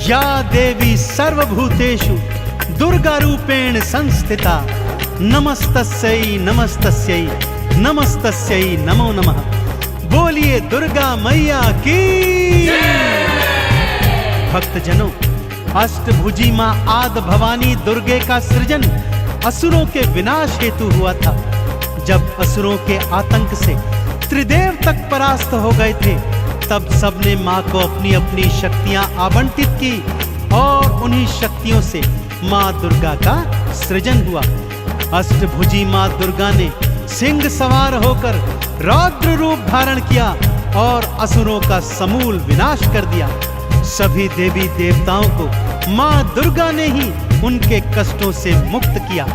या देवी सर्वभूतेषु दुर्गा रूपेण संस्थिता नमस्तस्यै नमस्तस्यै नमस्तस्यै नमो नमः। बोलिए दुर्गा मैया की। भक्तजनों, अष्टभुजी मां आदि भवानी दुर्गे का सृजन असुरों के विनाश हेतु हुआ था। जब असुरों के आतंक से त्रिदेव तक परास्त हो गए थे, तब सबने मां को अपनी अपनी शक्तियां आवंटित की और उन्हीं शक्तियों से मां दुर्गा का सृजन हुआ। अष्टभुजी मां दुर्गा ने सिंह सवार होकर रौद्र रूप धारण किया और असुरों का समूल विनाश कर दिया। सभी देवी देवताओं को मां दुर्गा ने ही उनके कष्टों से मुक्त किया।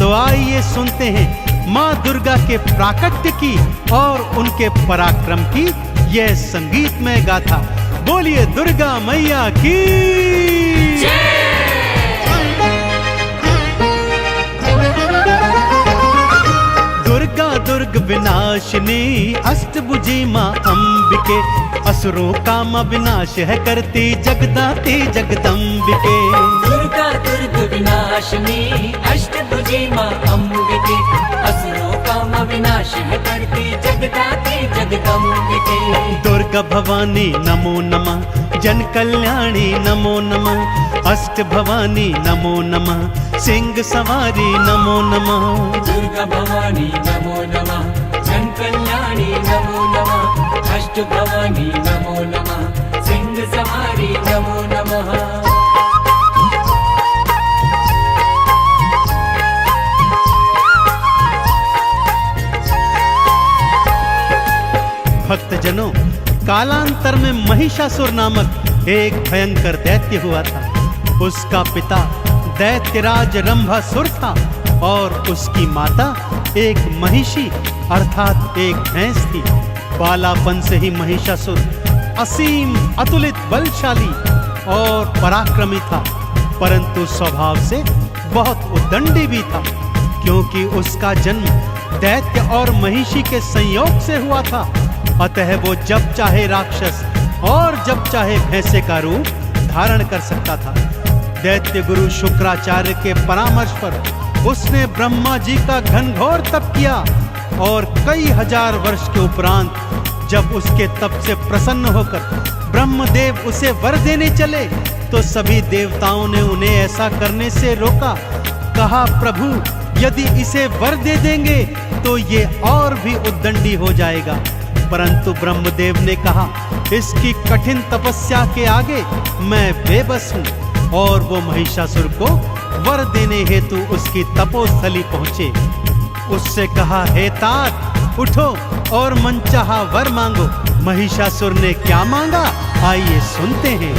तो आइए सुनते हैं मां दुर्गा के प्राकट्य की और उनके पराक्रम की यह संगीतमय गाथा। बोलिए दुर्गा मैया की। दुर्गा दुर्ग विनाशिनी अष्टभुजी मां अंबिके, असुरों का मां विनाश है करती जगदाती जगदंबिके। दुर्गा दुर्ग विनाशिनी अष्टभुजी मां अंबिके, असुरों का मां विनाश है करती जगदाती जगदंबिके। दुर्गा भवानी नमो नमः, जन कल्याणी नमो नमः, अष्ट भवानी नमो नमः, सिंह सवारी नमो नमः। दुर्गा भवानी नमो नमः, जन कल्याणी नमो नमः, अष्ट भवानी नमो नमः, सिंह सवारी नमो नमः। भक्तजनों, कालांतर में महिषासुर नामक एक भयंकर दैत्य हुआ था। उसका पिता दैत्यराज रंभासुर था और उसकी माता एक महिषी अर्थात एक भैंस थी। बालापन से ही महिषासुर असीम अतुलित बलशाली और पराक्रमी था, परंतु स्वभाव से बहुत उद्दंडी भी था, क्योंकि उसका जन्म दैत्य और महिषी के संयोग से हुआ था। अतः वो जब चाहे राक्षस और जब चाहे भैंसे का रूप धारण कर सकता था। दैत्य गुरु शुक्राचार्य के परामर्श पर उसने ब्रह्मा जी का घनघोर तप किया और कई हजार वर्ष के उपरांत जब उसके तप से प्रसन्न होकर ब्रह्मदेव उसे वर देने चले, तो सभी देवताओं ने उन्हें ऐसा करने से रोका। कहा, प्रभु यदि इसे वर दे देंगे तो ये और भी उद्दंडी हो जाएगा। परंतु ब्रह्मदेव ने कहा, इसकी कठिन तपस्या के आगे मैं बेबस हूँ। और वो महिषासुर को वर देने हेतु उसकी तपोस्थली पहुंचे। उससे कहा, हे तात उठो और मनचाहा वर मांगो। महिषासुर ने क्या मांगा, आइए सुनते हैं।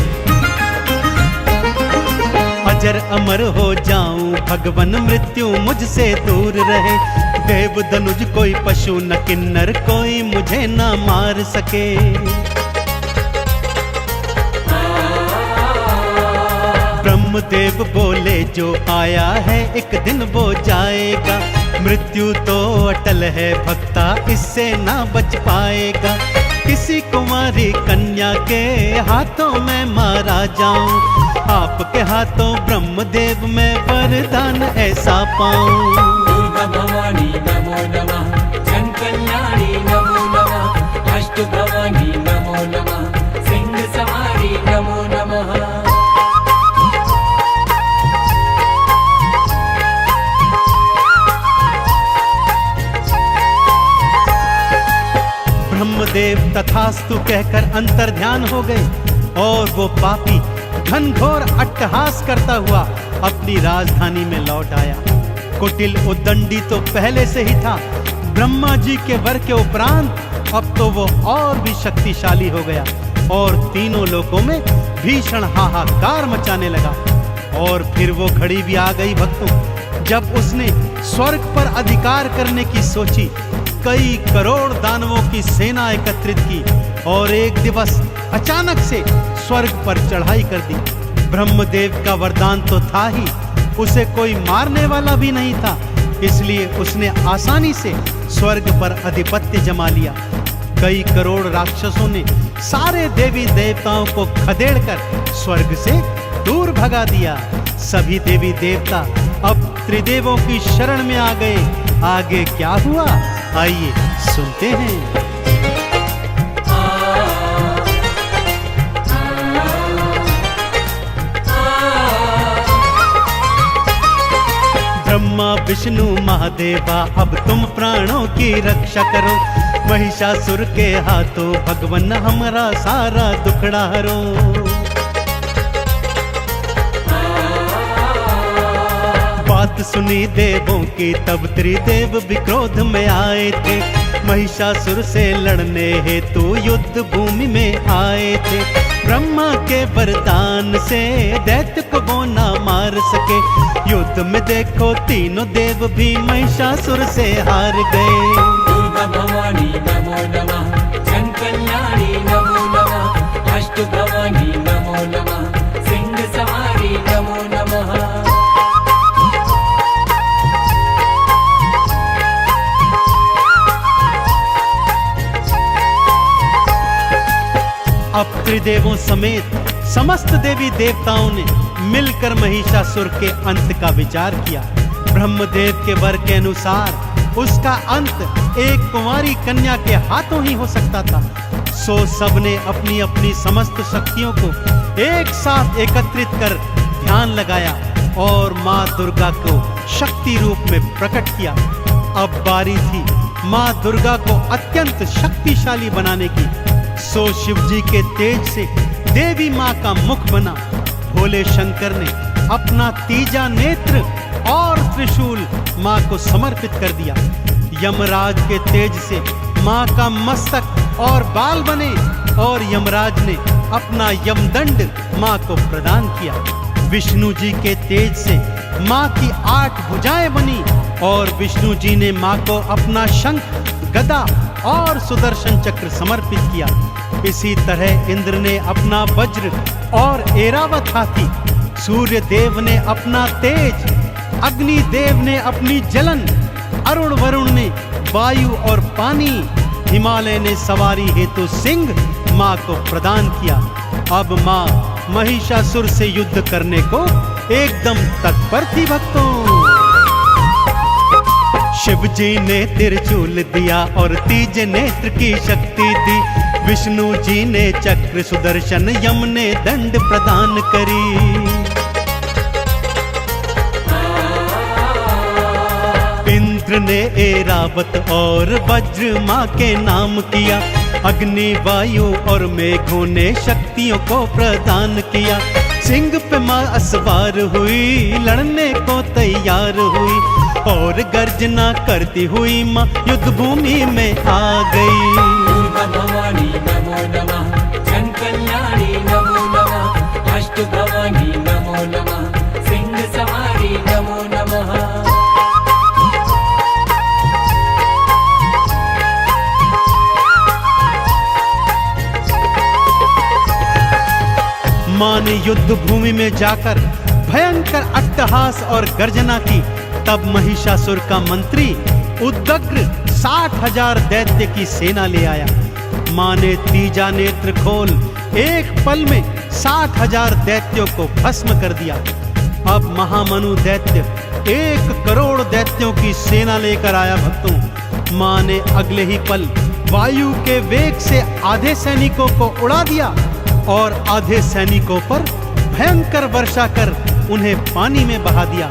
अजर अमर हो जाऊं, भगवन मृत्यु मुझसे दूर रहे। देव धनुज कोई पशु न किन्नर कोई मुझे न मार सके। ब्रह्मदेव बोले, जो आया है एक दिन वो जाएगा। मृत्यु तो अटल है भक्ता, इससे ना बच पाएगा। किसी कुमारी कन्या के हाथों में मारा जाऊं, आपके हाथों ब्रह्मदेव में वरदान ऐसा पाऊं। दुर्गा भवानी नमो नमः, जन कल्याणी नमो नमः, अष्ट भवानी नमो नमः, सिंह सवारी नमो नमः। ब्रह्मदेव तथास्तु कहकर अंतर्ध्यान हो गए और वो पापी घनघोर अट्टहास करता हुआ अपनी राजधानी में लौट आया। कुटिल उद्दंडी तो पहले से ही था, ब्रह्मा जी के वर के उपरांत अब तो वो और भी शक्तिशाली हो गया और तीनों लोकों में भीषण हाहाकार मचाने लगा। और फिर वो घड़ी भी आ गई भक्तों, जब उसने स्वर्ग पर अधिकार करने की सोची। कई करोड़ दानवों की सेना एकत्रित की और एक दिवस अचानक से स्वर्ग पर चढ़ाई कर दी। ब्रह्मदेव का वरदान तो था ही, उसे कोई मारने वाला भी नहीं था, इसलिए उसने आसानी से स्वर्ग पर अधिपत्य जमा लिया। कई करोड़ राक्षसों ने सारे देवी देवताओं को खदेड़कर स्वर्ग से दूर भगा दिया। सभी देवी देवता अब त्रिदेवों की शरण में आ गए। आगे क्या हुआ, आइए सुनते हैं। ब्रह्मा विष्णु महादेवा अब तुम प्राणों की रक्षा करो, महिषासुर के हाथों भगवन हमारा सारा दुखड़ा हरो। बात सुनी देवों की तब त्रिदेव भी क्रोध में आए थे, महिषासुर से लड़ने हेतु युद्ध भूमि में आए थे। ब्रह्मा के वरदान से दैत्य को वो ना मार सके, युद्ध में देखो तीनों देव भी महिषासुर से हार गए। दुर्गा भवानी नमो नमः, जन कल्याणी नमो नमः, अष्ट भवानी नमो नमः, सिंह सवारी नमो नमः। अब त्रिदेवों समेत समस्त देवी देवताओं ने मिलकर महिषासुर के अंत का विचार किया। ब्रह्मदेव के वर के अनुसार उसका अंत एक कुंवारी कन्या के हाथों ही हो सकता था। सो सबने अपनी अपनी समस्त शक्तियों को एक साथ एकत्रित कर ध्यान लगाया और माँ दुर्गा को शक्ति रूप में प्रकट किया। अब बारी थी माँ दुर्गा को अत्यंत शक्तिशाली बनाने की। सो शिव जी के तेज से देवी माँ का मुख बना। भोले शंकर ने अपना तीजा नेत्र और त्रिशूल माँ को समर्पित कर दिया। यमराज के तेज से माँ का मस्तक और बाल बने और यमराज ने अपना यमदंड माँ को प्रदान किया। विष्णु जी के तेज से माँ की 8 भुजाएं बनी और विष्णु जी ने माँ को अपना शंख, गदा और सुदर्शन चक्र समर्पित किया। इसी तरह इंद्र ने अपना वज्र और ऐरावत हाथी, सूर्य देव ने अपना तेज, अग्नि देव ने अपनी जलन, अरुण वरुण ने वायु और पानी, हिमालय ने सवारी हेतु सिंह माँ को प्रदान किया। अब माँ महिषासुर से युद्ध करने को एकदम तत्पर थी। भक्तों, शिव जी ने त्रिशूल दिया और तीज नेत्र की शक्ति दी। विष्णु जी ने चक्र सुदर्शन, यम ने दंड प्रदान करी। इंद्र ने ऐरावत और वज्र माँ के नाम किया। अग्नि, वायु और मेघों ने शक्तियों को प्रदान किया। सिंह पे माँ असवार हुई, लड़ने को तैयार हुई और गर्जना करती हुई माँ युद्ध भूमि में आ गई। दुर्गा भवानी नमो नमः, जन कल्याणी नमो नमः, अष्ट भवानी नमो नमः, सिंह सवारी नमो नमः। माँ ने युद्ध भूमि में जाकर भयंकर अट्टहास और गर्जना की। तब महिषासुर का मंत्री उद्ग्र 60,000 दैत्य की सेना ले आया। माँ ने तीजा नेत्र खोल एक पल में 60,000 दैत्यों को भस्म कर दिया। अब महामनु दैत्य 1 करोड़ दैत्यों की सेना लेकर आया। भक्तों, माँ ने अगले ही पल वायु के वेग से आधे सैनिकों को उड़ा दिया और आधे सैनिकों पर भयंकर वर्षा कर उन्हें पानी में बहा दिया।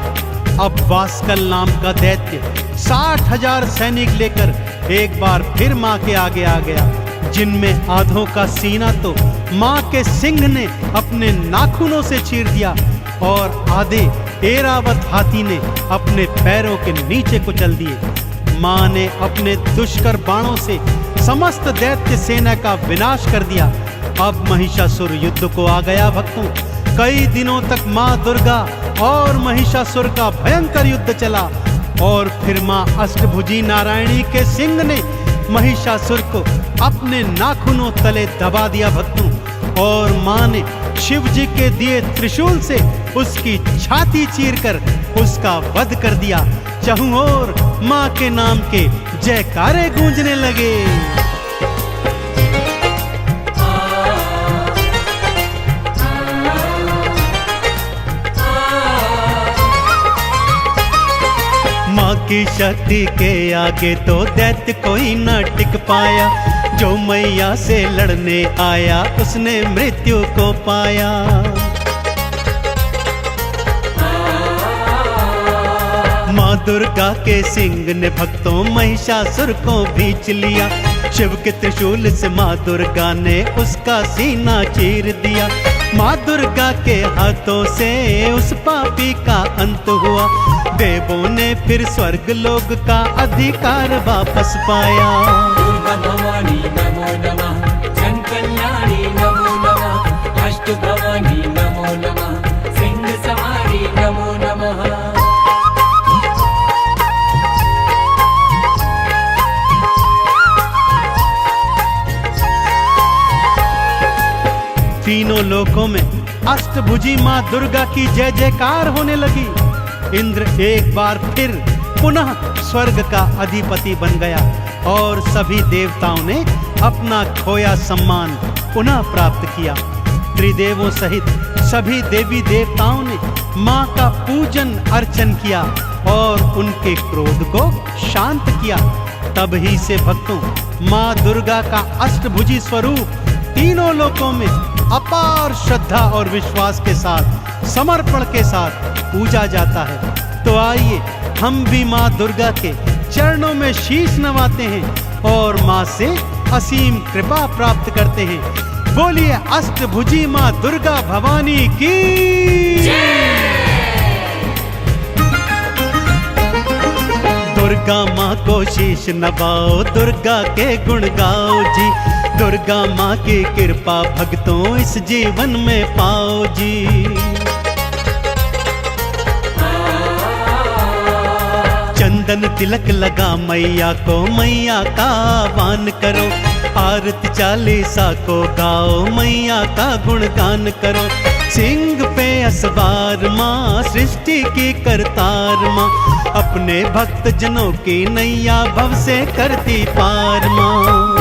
अब वास्कल नाम का दैत्य 60,000 सैनिक लेकर एक बार फिर माँ के आगे आ गया, जिनमें आधों का सीना तो माँ के सिंह ने अपने नाखूनों से चीर दिया और आधे ऐरावत हाथी ने अपने पैरों के नीचे कुचल दिए। माँ ने अपने दुष्कर बाणों से समस्त दैत्य सेना का विनाश कर दिया। अब महिषासुर युद्ध को आ गया। भक्तों, कई दिनों तक माँ दुर्गा और महिषासुर का भयंकर युद्ध चला और फिर माँ अष्टभुजी नारायणी के सिंह ने महिषासुर को अपने नाखूनों तले दबा दिया। भक्तों, और माँ ने शिव जी के दिए त्रिशूल से उसकी छाती चीरकर उसका वध कर दिया। चहुं ओर माँ के नाम के जयकारे गूंजने लगे। माँ की शक्ति के आगे तो दैत्य कोई न टिक पाया। जो मैया से लड़ने आया उसने मृत्यु को पाया। माँ दुर्गा के सिंह ने भक्तों महिषासुर को भींच लिया। शिव के त्रिशूल से माँ दुर्गा ने उसका सीना चीर दिया। माँ दुर्गा के हाथों से उस पापी का अंत हुआ। देवों ने फिर स्वर्ग लोक का अधिकार वापस पाया। दुर्गा भवानी नमो नमः, जन कल्याणी नमो नमः, अष्ट भवानी नमो नमः, सिंह सवारी नमो नमः। तीनों लोकों में अष्टभुजी माँ दुर्गा की जय जयकार होने लगी। इंद्र एक बार फिर पुनः स्वर्ग का अधिपति बन गया और सभी देवताओं ने अपना खोया सम्मान पुनः प्राप्त किया। त्रिदेवों सहित सभी देवी देवताओं ने माँ का पूजन अर्चन किया और उनके क्रोध को शांत किया। तब ही से भक्तों माँ दुर्गा का अष्टभुजी स्वरूप तीनों लोकों में अपार श्रद्धा और विश्वास के साथ, समर्पण के साथ पूजा जाता है। तो आइए हम भी माँ दुर्गा के चरणों में शीश नवाते हैं और माँ से असीम कृपा प्राप्त करते हैं। बोलिए अष्टभुजी माँ दुर्गा भवानी की दुर्गा माँ को शीश नवाओ, दुर्गा के गुण गाओ जी। दुर्गा माँ की कृपा भक्तों इस जीवन में पाओ जी। चंदन तिलक लगा मैया को, मैया का आह्वान करो। आरती चालीसा को गाओ, मैया का गुणगान करो। सिंह पे असवार माँ, सृष्टि की करतार माँ, अपने भक्त जनों की नैया भव से करती पार माँ।